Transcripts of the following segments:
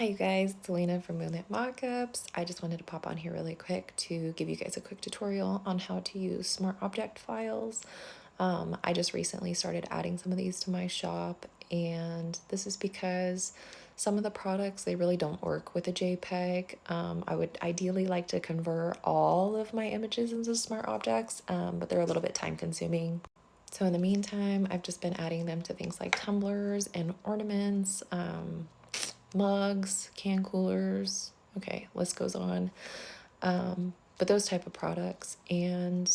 Hi you guys, it's Alina from Moonlit Mockups. I just wanted to pop on here really quick to give you guys a quick tutorial on how to use Smart Object files. I just recently started adding some of these to my shop, and this is because some of the products, they really don't work with a JPEG. I would ideally like to convert all of my images into Smart Objects, but they're a little bit time consuming. So in the meantime, I've just been adding them to things like tumblers and ornaments, mugs, can coolers. Okay, list goes on. But those type of products, and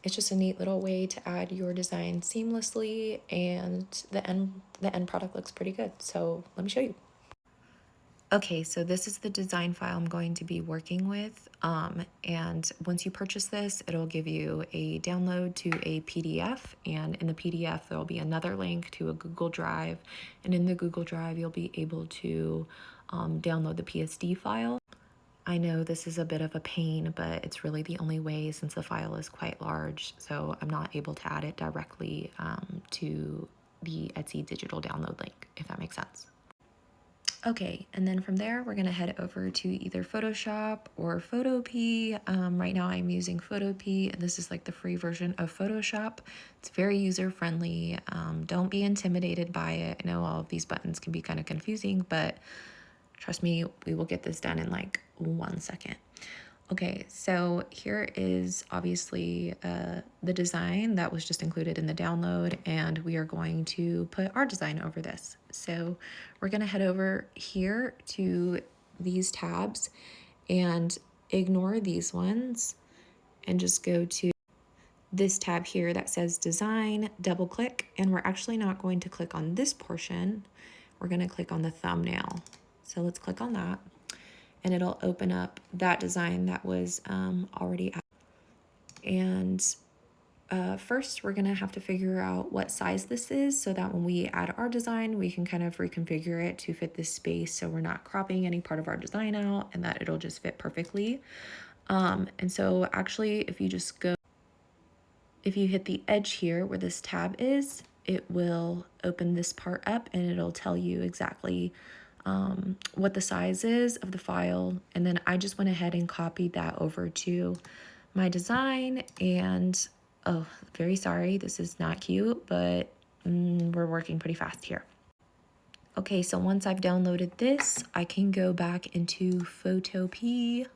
it's just a neat little way to add your design seamlessly, and the end product looks pretty good. So let me show you. Okay, so this is the design file I'm going to be working with. And once you purchase this, it'll give you a download to a PDF. And in the PDF, there'll be another link to a Google Drive. And in the Google Drive, you'll be able to download the PSD file. I know this is a bit of a pain, but it's really the only way since the file is quite large. So I'm not able to add it directly to the Etsy digital download link, if that makes sense. Okay, and then from there, we're gonna head over to either Photoshop or Photopea. Right now I'm using Photopea, and this is like the free version of Photoshop. It's very user-friendly. Don't be intimidated by it. I know all of these buttons can be kind of confusing, but trust me, we will get this done in like 1 second. Okay, so here is obviously the design that was just included in the download, and we are going to put our design over this. So we're gonna head over here to these tabs and ignore these ones and just go to this tab here that says design, double click, and we're actually not going to click on this portion. We're gonna click on the thumbnail. So let's click on that, and it'll open up that design that was already out. And first, we're gonna have to figure out what size this is so that when we add our design, we can kind of reconfigure it to fit this space so we're not cropping any part of our design out, and that it'll just fit perfectly. And so actually, if you hit the edge here where this tab is, it will open this part up and it'll tell you exactly what the size is of the file. And then I just went ahead and copied that over to my design, and oh, very sorry, this is not cute, but we're working pretty fast here. Okay, so once I've downloaded this, I can go back into Photopea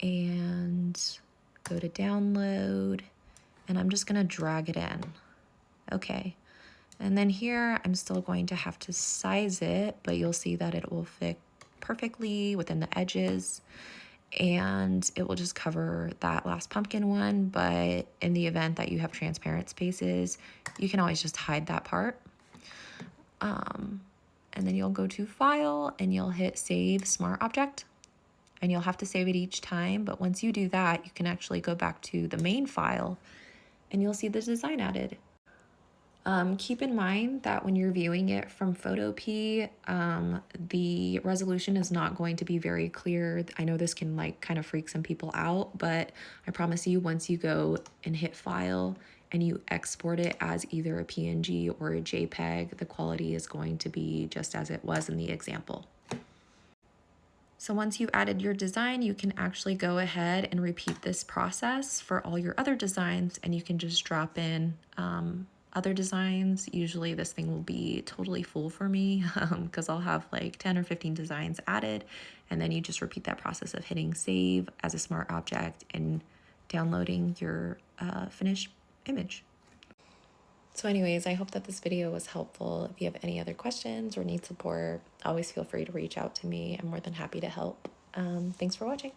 and go to download, and I'm just gonna drag it in. Okay. And then here, I'm still going to have to size it, but you'll see that it will fit perfectly within the edges, and it will just cover that last pumpkin one. But in the event that you have transparent spaces, you can always just hide that part. And then you'll go to File, and you'll hit Save Smart Object, and you'll have to save it each time. But once you do that, you can actually go back to the main file, and you'll see the design added. Keep in mind that when you're viewing it from Photopea, the resolution is not going to be very clear. I know this can like kind of freak some people out, but I promise you, once you go and hit File and you export it as either a PNG or a JPEG, the quality is going to be just as it was in the example. So once you've added your design, you can actually go ahead and repeat this process for all your other designs, and you can just drop in other designs. Usually this thing will be totally full for me because I'll have like 10 or 15 designs added, and then you just repeat that process of hitting save as a smart object and downloading your finished image. So anyways, I hope that this video was helpful. If you have any other questions or need support, always feel free to reach out to me. I'm more than happy to help. Thanks for watching.